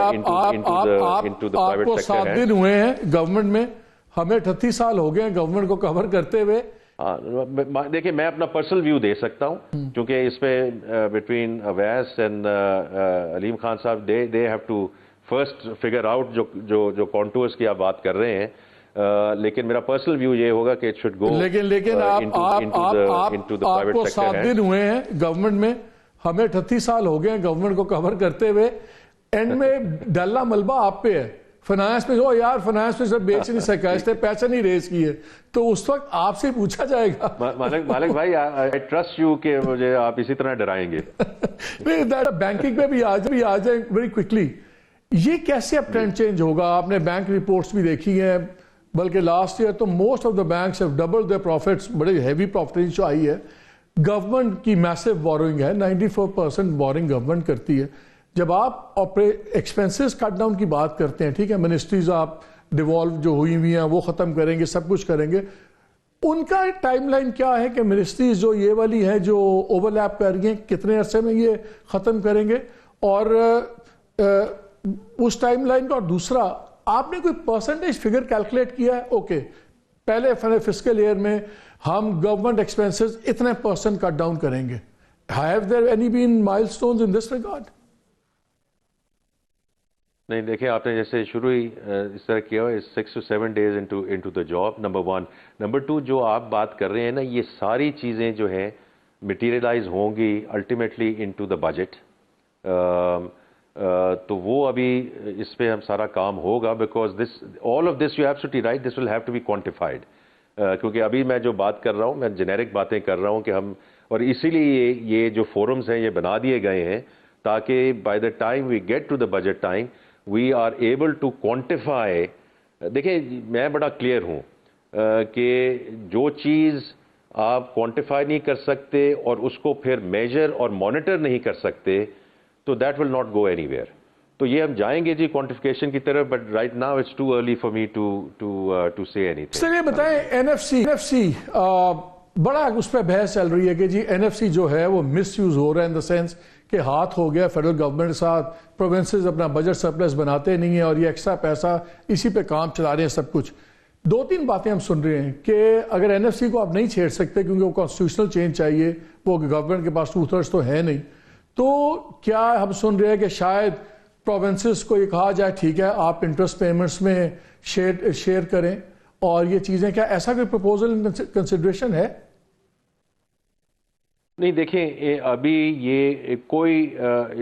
आपको 7 दिन हुए हैं गवर्नमेंट में, हमें 38 साल हो गए हैं गवर्नमेंट को कवर करते हुए। देखिए मैं अपना पर्सनल व्यू दे सकता हूं, क्योंकि इस पे बिटवीन अवैस एंड अलीम खान साहब they have to first figure out जो कॉन्टूर्स की आप बात कर रहे हैं। लेकिन मेरा पर्सनल व्यू ये होगा कि इट शुड गो लेकिन आपको 7 दिन हुए हैं गवर्नमेंट में, हमें 38 साल हो गए हैं गवर्नमेंट को कवर करते हुए। एंड में डल्ला मलबा आप पे है, फाइनेंस में, ओ यार फाइनेंस में सब बेच नहीं सका, इसने पैसे नहीं रेज किए, तो उस वक्त आपसे पूछा जाएगा। मालिक भाई, आई ट्रस्ट यू कि मुझे आप इसी तरह डराएंगे। बैंकिंग में भी आ जाए वेरी क्विकली। ये कैसे अब ट्रेंड चेंज होगा? आपने बैंक रिपोर्ट्स भी देखी हैं, बल्कि लास्ट ईयर तो most of the banks have doubled their profits, बड़े हैवी प्रॉफिट जो आई है। गवर्नमेंट की मैसिव बोरोइंग है, 94% बोरिंग गवर्नमेंट करती है। जब आप एक्सपेंसेस कट डाउन की बात करते हैं, ठीक है, मिनिस्ट्रीज आप डिवॉल्व जो हुई हुई हैं वो खत्म करेंगे, सब कुछ करेंगे, उनका टाइमलाइन क्या है कि मिनिस्ट्रीज जो ये वाली है जो ओवरलैप कर रही हैं, कितने अरसे में ये खत्म करेंगे? और उस टाइमलाइन का, और दूसरा आपने कोई परसेंटेज फिगर कैलकुलेट किया है? ओके, पहले फिस्कल ईयर में हम गवर्नमेंट एक्सपेंसेस इतने % कट डाउन करेंगे। Have there any been milestones in this regard? नहीं, देखिए आपने जैसे शुरू ही इस तरह किया है, 6 to 7 days into the job, number 1। Number 2, जो आप बात कर रहे हैं ना, ये सारी चीज़ें जो हैं मटीरियलाइज होंगी अल्टीमेटली इनटू द बजट। तो वो अभी इस पे हम सारा काम होगा, because all of this you absolutely right, this will have to be quantified. क्योंकि अभी मैं जो बात कर रहा हूँ, मैं जेनेरिक बातें कर रहा हूँ कि हम, और इसीलिए ये जो फोरम्स हैं ये बना दिए गए हैं ताकि by the time we get to the budget time we are able to quantify. देखिए मैं बड़ा क्लियर हूँ कि जो चीज़ आप क्वांटिफाई नहीं कर सकते और उसको फिर मेजर और मॉनिटर नहीं कर सकते, तो that will not go anywhere. तो ये हम जाएंगे जी क्वांटिफिकेशन की तरफ, but right now it's too early for me to say anything. चलिए बताएं, एनएफसी बड़ा उस पर बहस चल रही है कि जी एनएफसी जो है वो मिसयूज हो रहा है, इन द सेंस कि हाथ हो गया फेडरल गवर्नमेंट के साथ, प्रोविंसेस अपना बजट सरप्लस बनाते नहीं है और ये एक्स्ट्रा पैसा इसी पे काम चला रहे हैं सब कुछ। 2-3 बातें हम सुन रहे हैं कि अगर एनएफसी को आप नहीं छेड़ सकते क्योंकि वो कॉन्स्टिट्यूशनल चेंज चाहिए, वो गवर्नमेंट के पास 2/3 तो है नहीं, तो क्या हम सुन रहे हैं कि शायद प्रोविंसेस को ये कहा जाए ठीक है आप इंटरेस्ट पेमेंट्स में शेयर करें और ये चीजें, क्या ऐसा कोई प्रपोजल कंसिडरेशन है? नहीं, देखें अभी ये कोई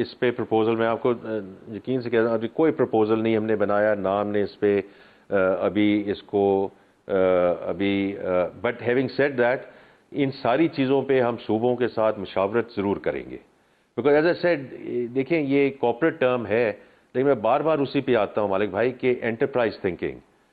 इस पे प्रपोजल, मैं आपको यकीन से कह रहा हूँ, अभी कोई प्रपोजल नहीं हमने बनाया, ना हमने इस पे अभी इसको बट हैविंग सेड दैट, इन सारी चीज़ों पे हम सूबों के साथ मुशावरत ज़रूर करेंगे। बिकॉज एज आई सेड, देखें ये कॉर्पोरेट टर्म है, लेकिन मैं बार बार उसी पे आता हूँ मालिक भाई कि एंटरप्राइज थिंकिंग।